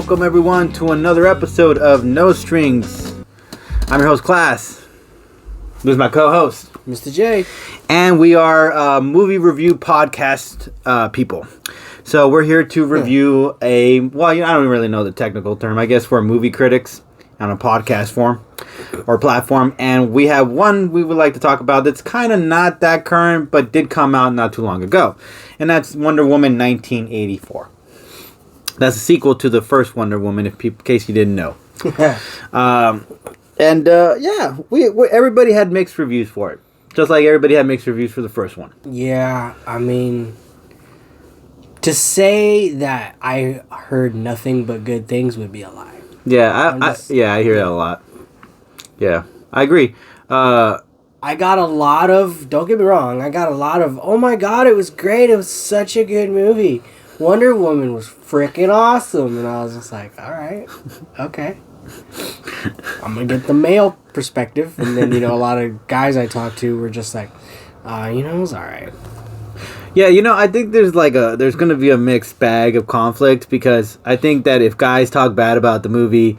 welcome everyone to another episode of No Strings. I'm your host, Class. This is my co-host, Mr. J. And we are movie review podcast people. So we're here to review I don't really know the technical term. I guess we're movie critics on a podcast form or platform. And we have one we would like to talk about that's kind of not that current, but did come out not too long ago. And that's Wonder Woman 1984. That's a sequel to the first Wonder Woman, in case you didn't know. Everybody had mixed reviews for it. Just like everybody had mixed reviews for the first one. Yeah, I mean, to say that I heard nothing but good things would be a lie. Yeah, I hear that a lot. Yeah, I agree. I got a lot of, don't get me wrong, oh my god, it was great, it was such a good movie. Wonder Woman was freaking awesome. And I was just like, alright, okay. I'm going to get the male perspective. And then, a lot of guys I talked to were just like, it was alright. Yeah, I think there's going to be a mixed bag of conflict, because I think that if guys talk bad about the movie,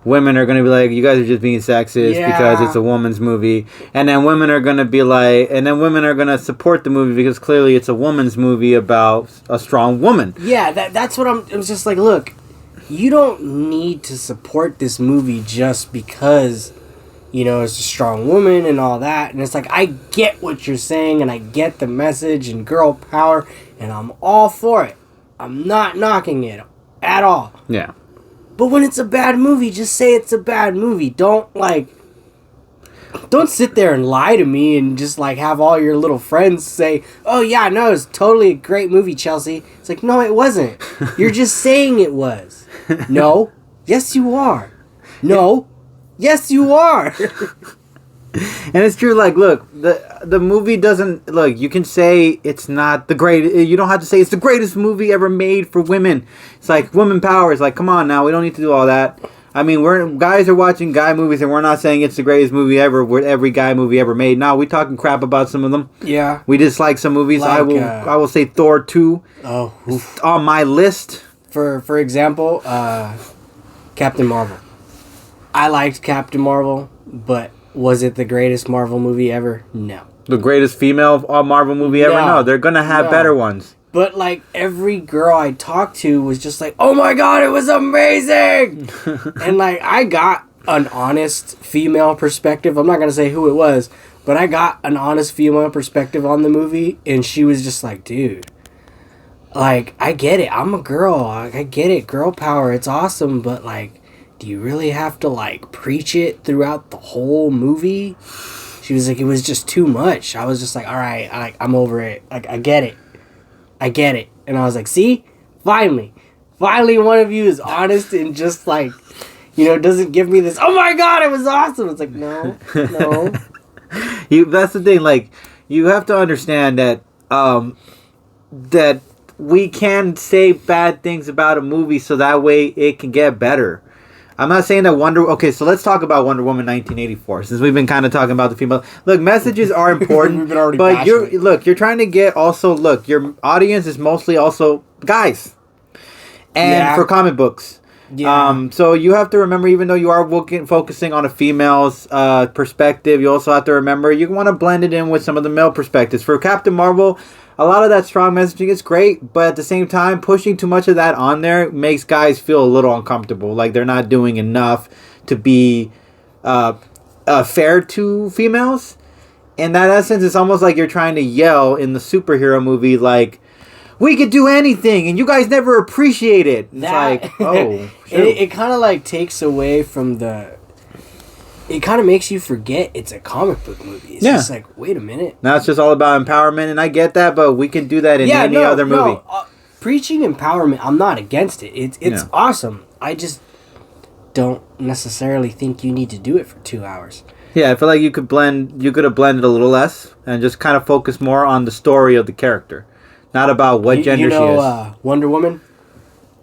women are going to be like, you guys are just being sexist because it's a woman's movie. And then women are going to be like, women are going to support the movie because clearly it's a woman's movie about a strong woman. Yeah, that's what it was just like, look, you don't need to support this movie just because, it's a strong woman and all that. And it's like, I get what you're saying and I get the message and girl power and I'm all for it. I'm not knocking it at all. Yeah. But when it's a bad movie, just say it's a bad movie. Don't sit there and lie to me and just have all your little friends say, oh yeah, no, it's totally a great movie, Chelsea. It's like, no, it wasn't. You're just saying it was. No. Yes, you are. No. Yes, you are. And it's true, look, the movie doesn't, you can say it's not the great, you don't have to say it's the greatest movie ever made for women. It's like, women power. It's like, come on now, we don't need to do all that. I mean, guys are watching guy movies and we're not saying it's the greatest movie ever, with every guy movie ever made. No, we're talking crap about some of them. Yeah. We dislike some movies. I will say Thor 2 on my list. For example, Captain Marvel. I liked Captain Marvel, but was it the greatest Marvel movie ever? No. The greatest female Marvel movie ever? No, they're going to have better ones. But, every girl I talked to was just like, oh my god, it was amazing! And, I got an honest female perspective. I'm not going to say who it was, but I got an honest female perspective on the movie, and she was just like, dude, I get it. I'm a girl. I get it. Girl power. It's awesome, but, do you really have to, preach it throughout the whole movie? She was like, it was just too much. I was just like, all right, I'm over it. I get it. I get it. And I was like, see? Finally one of you is honest and just, doesn't give me this, oh my god, it was awesome. It's like, no. That's the thing. You have to understand that, that we can say bad things about a movie so that way it can get better. I'm not saying that okay, so let's talk about Wonder Woman 1984, since we've been kind of talking about the female. Look, messages are important, We've been already but you're trying to get your audience is mostly also guys. And for comic books. Yeah. So you have to remember, even though you are focusing on a female's perspective, you also have to remember you want to blend it in with some of the male perspectives. For Captain Marvel, a lot of that strong messaging is great, but at the same time, pushing too much of that on there makes guys feel a little uncomfortable. Like they're not doing enough to be fair to females. In that essence, it's almost like you're trying to yell in the superhero movie, we could do anything, and you guys never appreciate it. It's it kind of takes away from it kind of makes you forget it's a comic book movie. It's just wait a minute. Now it's just all about empowerment, and I get that, but we can do that in any other movie. Preaching empowerment, I'm not against it. It's awesome. I just don't necessarily think you need to do it for 2 hours. Yeah, I feel like you could have blended a little less and just kind of focus more on the story of the character, not about what gender she is. Wonder Woman.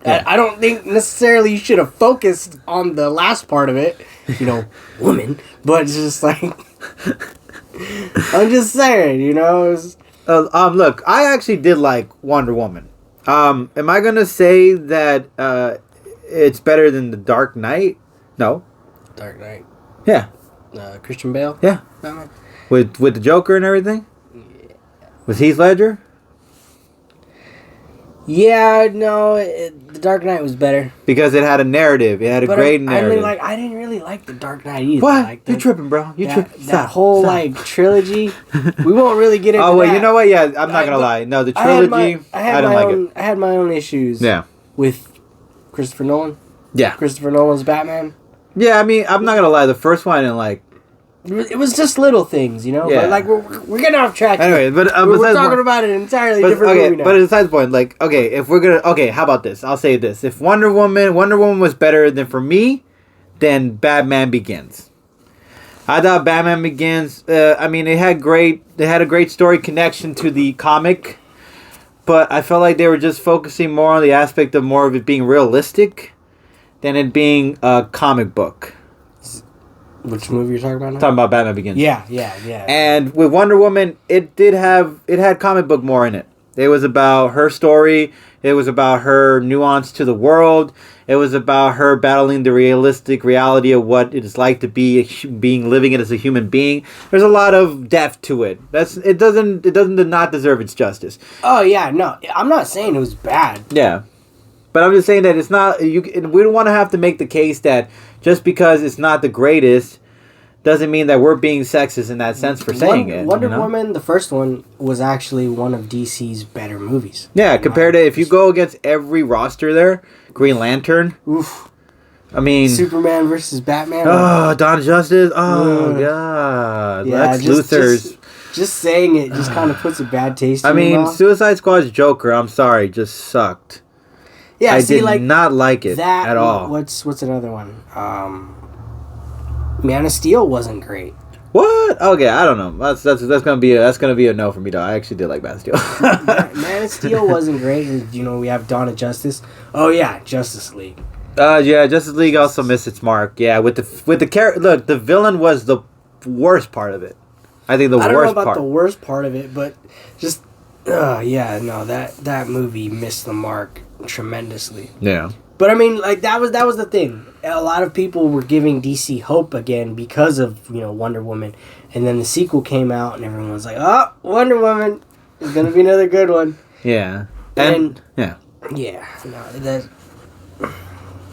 Yeah. I don't think necessarily you should have focused on the last part of it, woman, but just I'm just saying, Look, I actually did like Wonder Woman. Am I gonna say that it's better than The Dark Knight. No. Dark Knight. Yeah. Christian Bale. Yeah. Batman. With the Joker and everything. Yeah. With Heath Ledger. Yeah, no, The Dark Knight was better because it had a narrative. It had a great narrative. I didn't really like The Dark Knight either. What? Like you tripping, bro? You tripping? That whole like trilogy. We won't really get into. Oh well, that. you know what? Yeah, I'm not gonna lie. No, the trilogy. I didn't like it. I had my own issues. Yeah. With Christopher Nolan. Yeah. Christopher Nolan's Batman. Yeah, I mean, I'm not gonna lie. The first one I didn't like. It was just little things, you know. Yeah. But like we're getting off track. Anyway, but we're talking about an entirely different movie now. But besides the point, like, okay, if we're gonna, okay, how about this? I'll say this: if Wonder Woman was better than for me, then Batman Begins. I thought Batman Begins. I mean, it had a great story connection to the comic, but I felt like they were just focusing more on the aspect of more of it being realistic than it being a comic book. Which movie you're talking about now? Talking about Batman Begins. Yeah. And with Wonder Woman, it had comic book more in it. It was about her story. It was about her nuance to the world. It was about her battling the realistic reality of what it is like to be living it as a human being. There's a lot of depth to it. It doesn't not deserve its justice. Oh yeah, no, I'm not saying it was bad. Yeah. But I'm just saying that it's not. We don't want to have to make the case that just because it's not the greatest doesn't mean that we're being sexist in that sense for saying it. Wonder Woman, the first one, was actually one of DC's better movies. Yeah, compared to if you go against every roster there, Green Lantern. Oof. I mean, Superman versus Batman. Oh, Dawn of Justice. Oh God, yeah, Lex Luthor's. Just saying it just kind of puts a bad taste. in your mouth. Suicide Squad's Joker. I'm sorry, just sucked. Yeah, I did not like it at all. What's another one? Man of Steel wasn't great. What? Okay, I don't know. That's gonna be a no for me though. I actually did like Man of Steel. Man of Steel wasn't great, and we have Dawn of Justice. Oh yeah, Justice League. Yeah, Justice League also missed its mark. Yeah, with the character. Look, the villain was the worst part of it. I think I don't know about the worst part of it, but just that movie missed the mark tremendously. Yeah. But I mean, like that was the thing. A lot of people were giving DC hope again because of Wonder Woman, and then the sequel came out, and everyone was like, "Oh, Wonder Woman is gonna be another good one." Yeah, and yeah. No,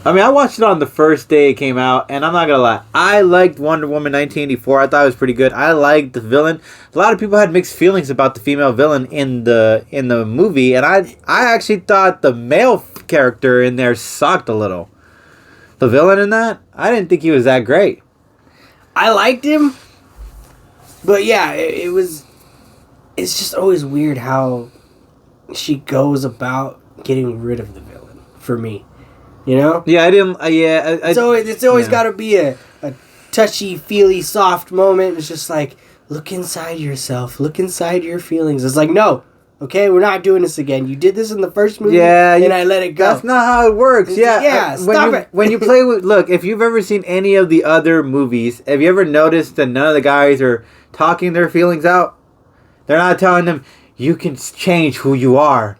I mean, I watched it on the first day it came out, and I'm not gonna lie, I liked Wonder Woman 1984. I thought it was pretty good. I liked the villain. A lot of people had mixed feelings about the female villain in the movie, and I actually thought the male character in there sucked a little. The villain in that, I didn't think he was that great. I liked him, but yeah, it's just always weird how she goes about getting rid of the villain. For me. Yeah, I didn't. It's always got to be a touchy, feely, soft moment. It's just like, look inside yourself, look inside your feelings. It's like, no, okay, we're not doing this again. You did this in the first movie, and I let it go. That's not how it works. Stop it. When you play with, look, if you've ever seen any of the other movies, have you ever noticed that none of the guys are talking their feelings out? They're not telling them you can change who you are.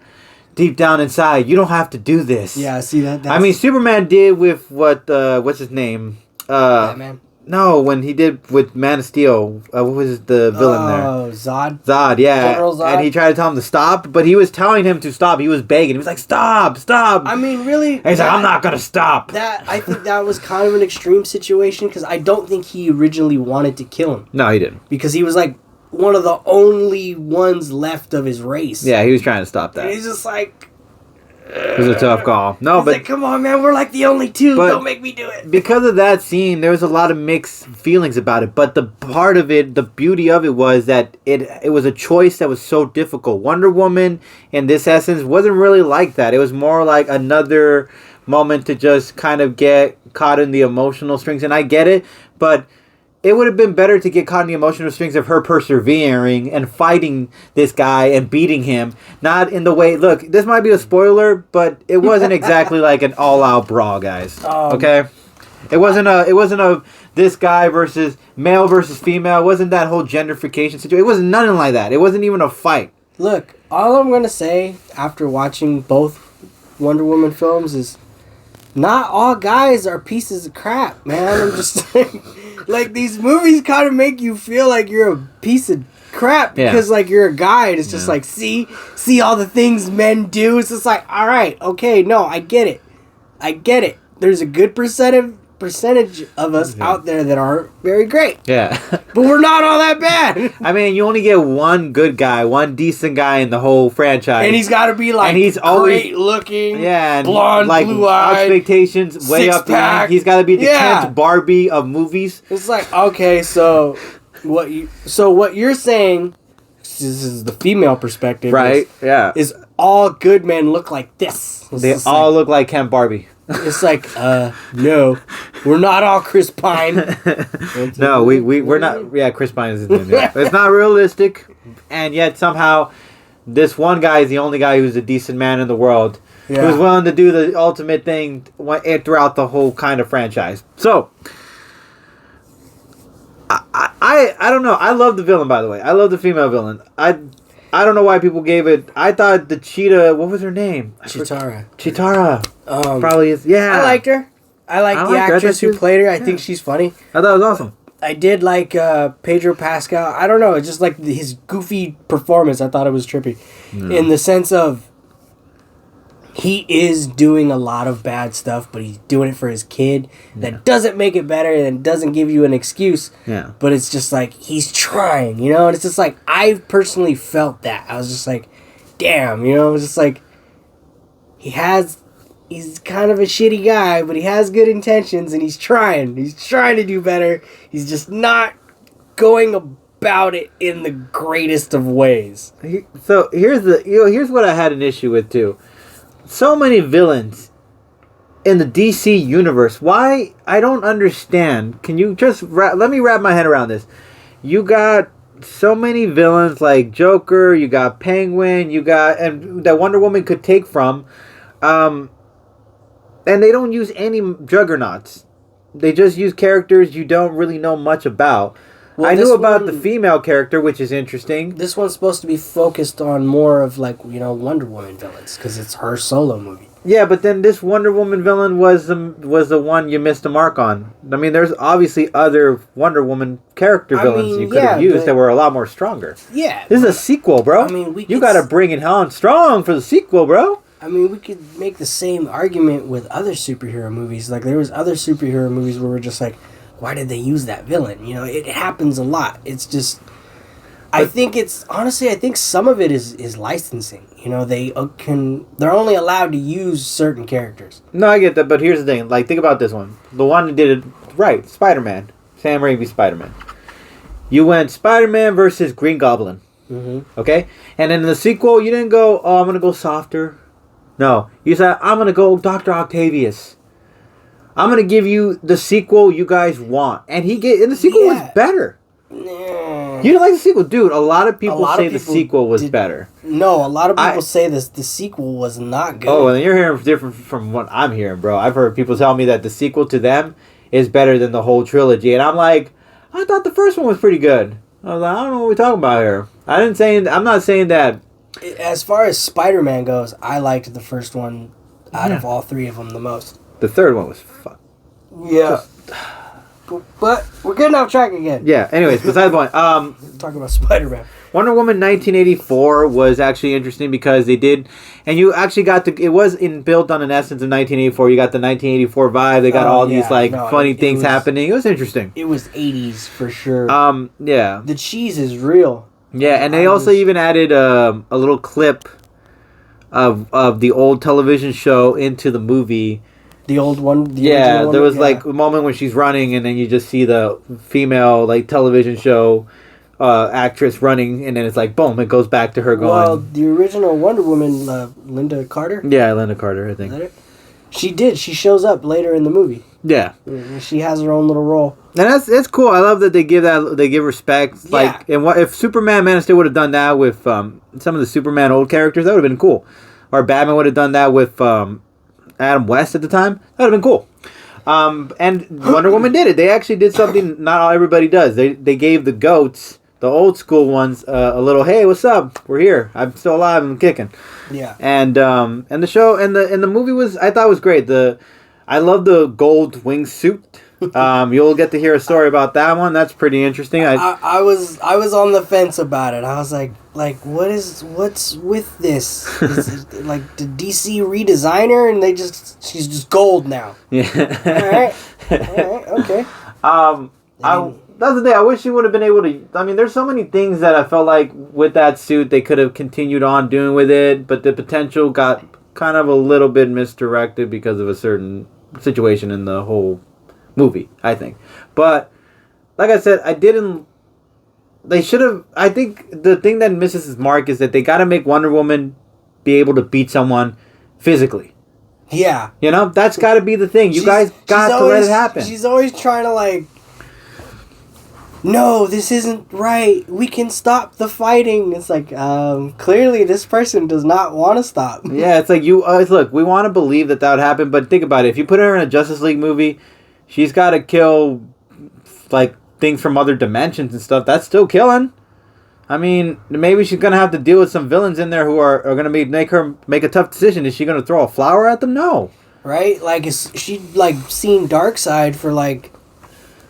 Deep down inside, you don't have to do this. Yeah, see that. I mean, Superman did with what's his name? Batman. No, when he did with Man of Steel, what was the villain there? Oh, Zod. Zod, yeah. General Zod. And he tried to tell him to stop, but he was telling him to stop. He was begging. He was like, "Stop, stop." I mean, really? And he's like, "I'm not gonna stop." I think that was kind of an extreme situation because I don't think he originally wanted to kill him. No, he didn't. Because he was like one of the only ones left of his race. Yeah, he was trying to stop that. And he's just like, it was a tough call. No, but like, come on, man, we're like the only two. Don't make me do it. Because of that scene, there was a lot of mixed feelings about it. But the part of it, the beauty of it was that it was a choice that was so difficult. Wonder Woman, in this essence, wasn't really like that. It was more like another moment to just kind of get caught in the emotional strings. And I get it, but it would have been better to get caught in the emotional strings of her persevering and fighting this guy and beating him. Not in the way... Look, this might be a spoiler, but it wasn't exactly like an all-out brawl, guys. Okay? It wasn't a this guy versus male versus female. It wasn't that whole gentrification situation. It wasn't nothing like that. It wasn't even a fight. Look, all I'm going to say after watching both Wonder Woman films is not all guys are pieces of crap, man. I'm just like these movies kind of make you feel like you're a piece of crap because like you're a guy and it's just like see all the things men do. It's just like, all right, okay, no, I get it. There's a good percentage of us out there that aren't very great. Yeah. But we're not all that bad. I mean, you only get one good guy, one decent guy in the whole franchise. And he's got to be like and he's great looking, and blonde, like, blue-eyed, expectations way up the end. He's got to be the Kent Barbie of movies. It's like, okay, so what you're saying, this is the female perspective, right? Is all good men look like this. They all look like Kent Barbie. It's like, no, we're not all Chris Pine. No, we're not. Yeah, Chris Pine is in there. It's not realistic, and yet somehow this one guy is the only guy who's a decent man in the world who's willing to do the ultimate thing throughout the whole kind of franchise. So, I don't know. I love the villain, by the way. I love the female villain. I don't know why people gave it. I thought the cheetah. What was her name? Chitara. Probably is. Yeah. I liked her. I liked the actress who played her. I think she's funny. I thought it was awesome. I did like Pedro Pascal. I don't know. It's just like his goofy performance. I thought it was trippy. In the sense of he is doing a lot of bad stuff, but he's doing it for his kid. That doesn't make it better and doesn't give you an excuse. Yeah. But it's just like he's trying, you know? And it's just like I personally felt that. I was just like, damn, you know? It was just like he's kind of a shitty guy, but he has good intentions and he's trying. He's trying to do better. He's just not going about it in the greatest of ways. So here's what I had an issue with too. So many villains in the DC universe. Why? I don't understand. Can you just let me wrap my head around this? You got so many villains like Joker, you got Penguin, and that Wonder Woman could take from, and they don't use any juggernauts. They just use characters you don't really know much about. Well, I knew about the female character, which is interesting. This one's supposed to be focused on more of Wonder Woman villains because it's her solo movie. Yeah, but then this Wonder Woman villain was the one you missed the mark on. I mean, there's obviously other Wonder Woman character villains you could have used that were a lot more stronger. Yeah, this is a sequel, bro. I mean, you got to bring it on strong for the sequel, bro. I mean, we could make the same argument with other superhero movies. Like there was other superhero movies where we're just like, why did they use that villain? You know, it happens a lot. It's just, I think some of it is licensing. You know, they're only allowed to use certain characters. No, I get that, but here's the thing. Like, think about this one. The one that did it right, Spider-Man. Sam Raimi's Spider-Man. You went Spider-Man versus Green Goblin. Mm-hmm. Okay? And in the sequel, you didn't go, oh, I'm going to go softer. No. You said, I'm going to go Dr. Octavius. I'm going to give you the sequel you guys want. And the sequel was better. You didn't like the sequel? Dude, a lot of people say the sequel was better. No, a lot of people say the sequel was not good. Oh, and you're hearing different from what I'm hearing, bro. I've heard people tell me that the sequel to them is better than the whole trilogy. And I'm like, I thought the first one was pretty good. I was like, I don't know what we're talking about here. I'm not saying that. As far as Spider-Man goes, I liked the first one out of all three of them the most. The third one was fun. Yeah. But we're getting off track again. Yeah, anyways, besides the point. Talking about Spider-Man. Wonder Woman 1984 was actually interesting because they did, and you actually got it was built on an essence of 1984. You got the 1984 vibe. They got all these funny things happening. It was interesting. It was 80s for sure. Yeah. The cheese is real. Yeah, and they also even added a little clip of the old television show into the movie. The old one? There was like a moment when she's running and then you just see the female television show actress running and then it's like, boom, it goes back to her going... Well, the original Wonder Woman, Linda Carter? Yeah, Linda Carter, I think. Is that it? She did. She shows up later in the movie. Yeah. She has her own little role. And that's cool. I love that they give respect. Yeah. Like, and what if Superman, Man of Steel would have done that with some of the Superman old characters? That would have been cool. Or Batman would have done that with Adam West at the time. That would have been cool. And Wonder Woman did it. They actually did something not everybody does. They gave the goats, the old school ones, a little, hey, what's up? We're here. I'm still alive and kicking. Yeah. And the show and the movie was, I thought, was great. I love the gold wingsuit. You'll get to hear a story about that one. That's pretty interesting. I was on the fence about it. I was like what's with this? Is it, like, the DC redesign her and she's just gold now. Yeah. All right, okay. That's the thing. I wish she would have been able to. I mean, there's so many things that I felt like with that suit they could have continued on doing with it, but the potential got kind of a little bit misdirected because of a certain situation in the whole movie, I think. But like I said, they should have. I think the thing that misses its mark is that they got to make Wonder Woman be able to beat someone physically. Yeah. That's got to be the thing. You guys got to let it happen. She's always trying to, no, this isn't right. We can stop the fighting. It's like, clearly this person does not want to stop. Yeah, it's like look, we want to believe that would happen, but think about it. If you put her in a Justice League movie, she's got to kill, things from other dimensions and stuff. That's still killing. I mean, maybe she's going to have to deal with some villains in there who are going to make her make a tough decision. Is she going to throw a flower at them? No. Right? Is she, seen Darkseid for,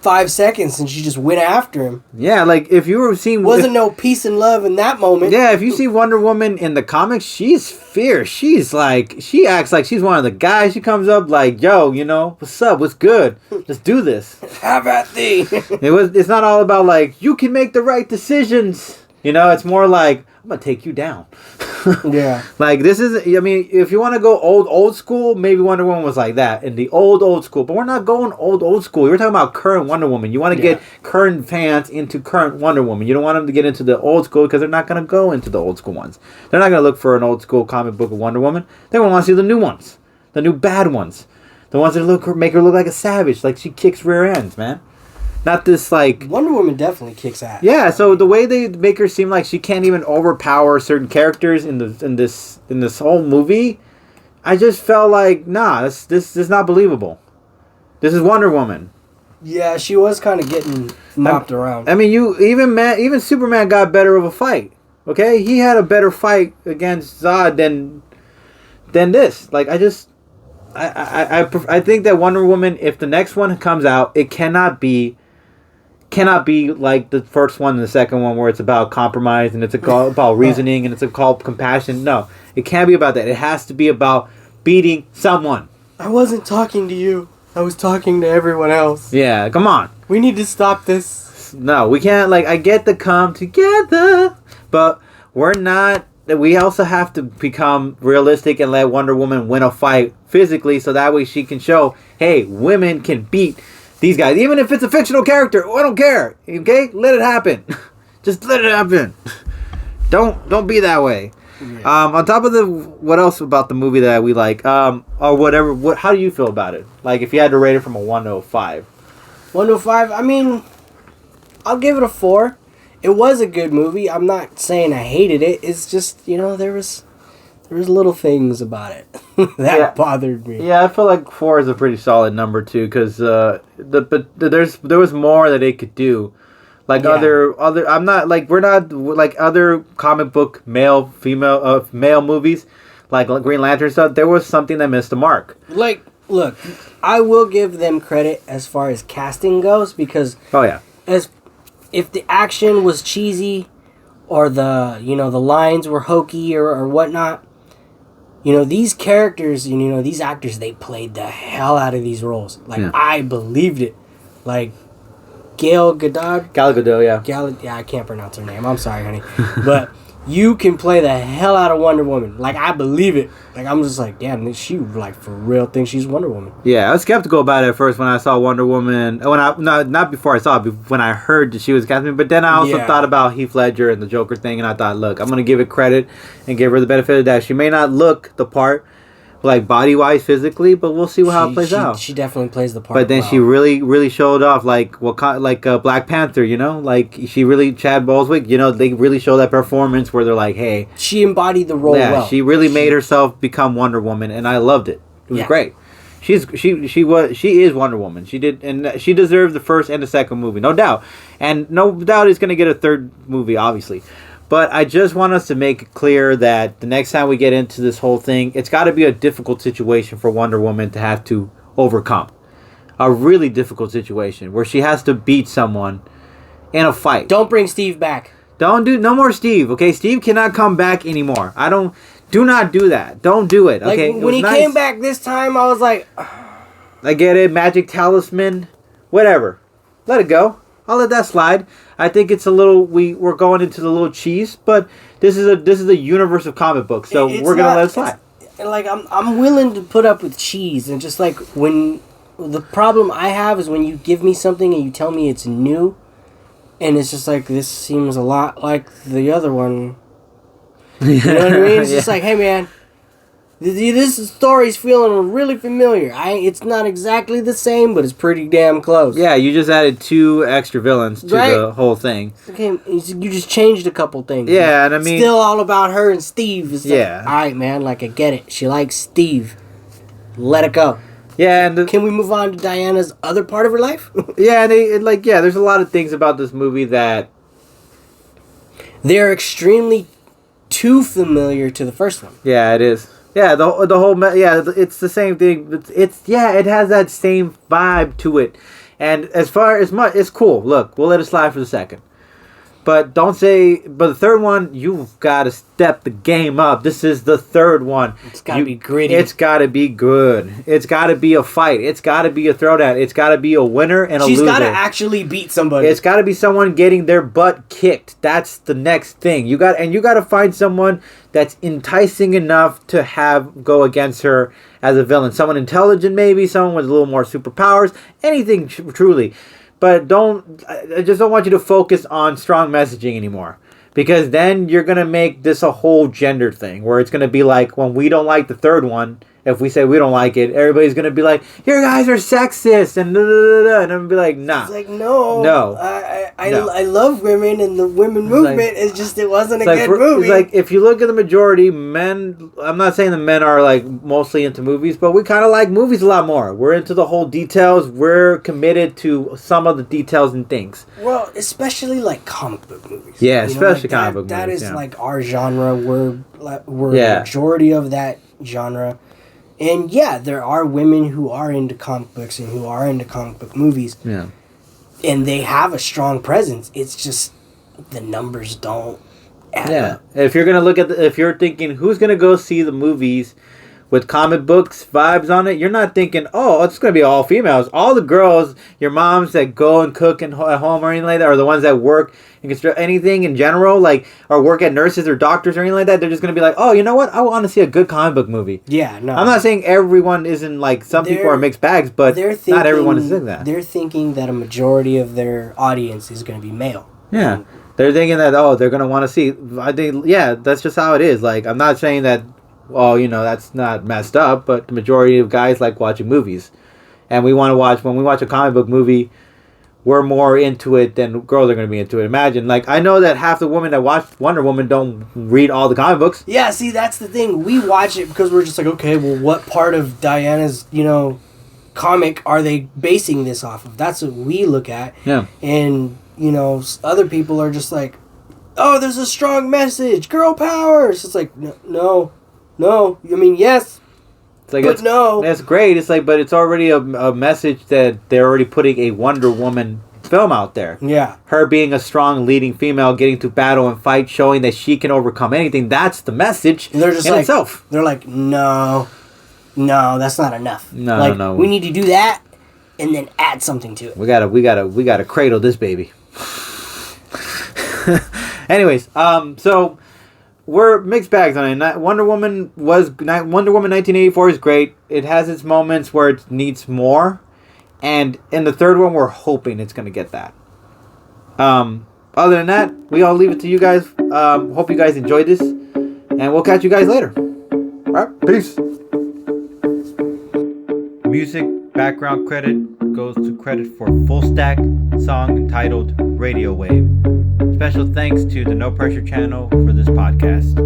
5 seconds and she just went after him. Yeah, if you were seeing... Wasn't no peace and love in that moment. Yeah, if you see Wonder Woman in the comics, she's fierce. She's she acts like she's one of the guys. She comes up yo, what's up? What's good? Let's do this. Have at thee. It's not all about you can make the right decisions. It's more I'm going to take you down. Yeah. This is, I mean, if you want to go old school, maybe Wonder Woman was like that in the old school. But we're not going old school. We're talking about current Wonder Woman. You want to get current fans into current Wonder Woman. You don't want them to get into the old school because they're not going to go into the old school ones. They're not going to look for an old school comic book of Wonder Woman. They want to see the new ones. The new bad ones. The ones that make her look like a savage. She kicks rear ends, man. Not this Wonder Woman definitely kicks ass. Yeah, so the way they make her seem like she can't even overpower certain characters in this whole movie, I just felt nah, this is not believable. This is Wonder Woman. Yeah, she was kind of getting mopped around. I mean, even Superman got better of a fight. Okay, he had a better fight against Zod than this. I think that Wonder Woman, if the next one comes out, it cannot be like the first one and the second one where it's about compromise and it's about reasoning and it's about compassion. No, it can't be about that. It has to be about beating someone. I wasn't talking to you. I was talking to everyone else. Yeah, come on. We need to stop this. No, we can't. I get the come together, but we're not. We also have to become realistic and let Wonder Woman win a fight physically so that way she can show, hey, women can beat these guys, even if it's a fictional character. I don't care. Okay, let it happen. Just let it happen. Don't be that way. Yeah. On top of what else about the movie that we like, or whatever. How do you feel about it? If you had to rate it from a 1 to 5. 1 to 5. I mean, I'll give it a 4. It was a good movie. I'm not saying I hated it. It's just there was little things about it that bothered me. Yeah, I feel like 4 is a pretty solid number too, because there was more that they could do, other. I'm not we're not like other comic book male movies, like Green Lantern stuff. There was something that missed the mark. Look, I will give them credit as far as casting goes because if the action was cheesy, or the lines were hokey or whatnot. These characters, these actors, they played the hell out of these roles. I believed it. Gal Gadot, yeah. I can't pronounce her name. I'm sorry, honey. But you can play the hell out of Wonder Woman. I believe it. I'm just damn, she, for real thinks she's Wonder Woman. Yeah, I was skeptical about it at first when I saw Wonder Woman. Not before I saw it, when I heard that she was Catwoman. But then I also thought about Heath Ledger and the Joker thing, and I thought, look, I'm going to give it credit and give her the benefit of that. She may not look the part, body-wise, physically, but we'll see how it plays out. She definitely plays the part. But then she really, really showed off, Black Panther, she really, Chad Boswick, they really show that performance where they're hey. She embodied the role well. She really made herself become Wonder Woman, and I loved it. It was great. She is Wonder Woman. She did, and she deserved the first and the second movie, no doubt. And no doubt is going to get a third movie, obviously. But I just want us to make it clear that the next time we get into this whole thing, it's got to be a difficult situation for Wonder Woman to have to overcome. A really difficult situation where she has to beat someone in a fight. Don't bring Steve back. Don't do no more Steve. Okay, Steve cannot come back anymore. Do not do that. Don't do it. Okay. Like when he came back this time, I was like, I get it. Magic talisman, whatever. Let it go. I'll let that slide. I think it's a little. We're going into the little cheese, but this is a universe of comic books, so we're gonna let it slide. Like I'm willing to put up with cheese, and just like when the problem I have is when you give me something and you tell me it's new, and it's just like this seems a lot like the other one. You know what I mean? It's just like, hey man, this story's feeling really familiar. It's not exactly the same, but it's pretty damn close. Yeah, you just added 2 extra villains to the whole thing. Okay, you just changed a couple things. Yeah, and I mean, still all about her and Steve. It's yeah. Like, all right, man. Like I get it. She likes Steve. Let it go. Yeah, and can we move on to Diana's other part of her life? Yeah, there's a lot of things about this movie that they're extremely too familiar to the first one. Yeah, it is. Yeah, the whole it's the same thing. It has that same vibe to it, and as far as much, it's cool. Look, we'll let it slide for the second, but don't say. But the third one, you've got to step the game up. This is the third one. It's got to be gritty. It's got to be good. It's got to be a fight. It's got to be a throwdown. It's got to be a winner and a loser. She's got to actually beat somebody. It's got to be someone getting their butt kicked. That's the next thing. You got to find someone that's enticing enough to go against her as a villain. Someone intelligent, maybe someone with a little more superpowers. Anything truly. But I just don't want you to focus on strong messaging anymore. Because then you're going to make this a whole gender thing. Where it's going to be like, when we don't like the third one, if we say we don't like it, everybody's going to be like, you guys are sexist. And and I'm going to be like, nah. It's like, no. No. I love women, and the women movement is just, it wasn't a good movie. It's like, if you look at the majority, men, I'm not saying the men are like mostly into movies, but we kind of like movies a lot more. We're into the whole details. We're committed to some of the details and things. Well, especially like comic book movies. Yeah, especially comic book movies. That is like our genre. We're the majority of that genre. And yeah, there are women who are into comic books and who are into comic book movies. Yeah. And they have a strong presence. It's just the numbers don't add up. If you're gonna if you're thinking who's gonna go see the movies with comic books vibes on it, you're not thinking, oh, it's gonna be all females. All the girls, your moms that go and cook at home or anything like that, or the ones that work in anything in general, like, or work at nurses or doctors or anything like that, they're just gonna be like, oh, you know what? I want to see a good comic book movie. Yeah, no. I'm not saying everyone isn't like, some people are mixed bags, but not everyone is like that. They're thinking that a majority of their audience is gonna be male. Yeah. They're thinking that, oh, they're gonna want to see. I think, yeah, that's just how it is. Like, I'm not saying that, well, that's not messed up, but the majority of guys like watching movies. And we want to watch, when we watch a comic book movie, we're more into it than girls are going to be into it. Imagine, like, I know that half the women that watch Wonder Woman don't read all the comic books. Yeah, see, that's the thing. We watch it because we're just like, okay, well, what part of Diana's, comic are they basing this off of? That's what we look at. Yeah. And, other people are just like, oh, there's a strong message, girl power. So it's like, no. I mean, yes, it's like, but no. That's great. It's like, but it's already a message that they're already putting a Wonder Woman film out there. Yeah. Her being a strong leading female, getting to battle and fight, showing that she can overcome anything. That's the message they're just in itself. They're like, no, that's not enough. No. We need to do that and then add something to it. We gotta cradle this baby. Anyways, so we're mixed bags on it. Wonder Woman 1984 is great. It has its moments where it needs more, and in the third one, we're hoping it's gonna get that. Other than that, we all leave it to you guys. Hope you guys enjoyed this, and we'll catch you guys later. All right, peace. Music background credit goes to credit for Full Stack, song entitled Radio Wave. Special thanks to the No Pressure channel for this podcast.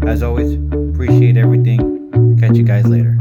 As always, appreciate everything. Catch you guys later.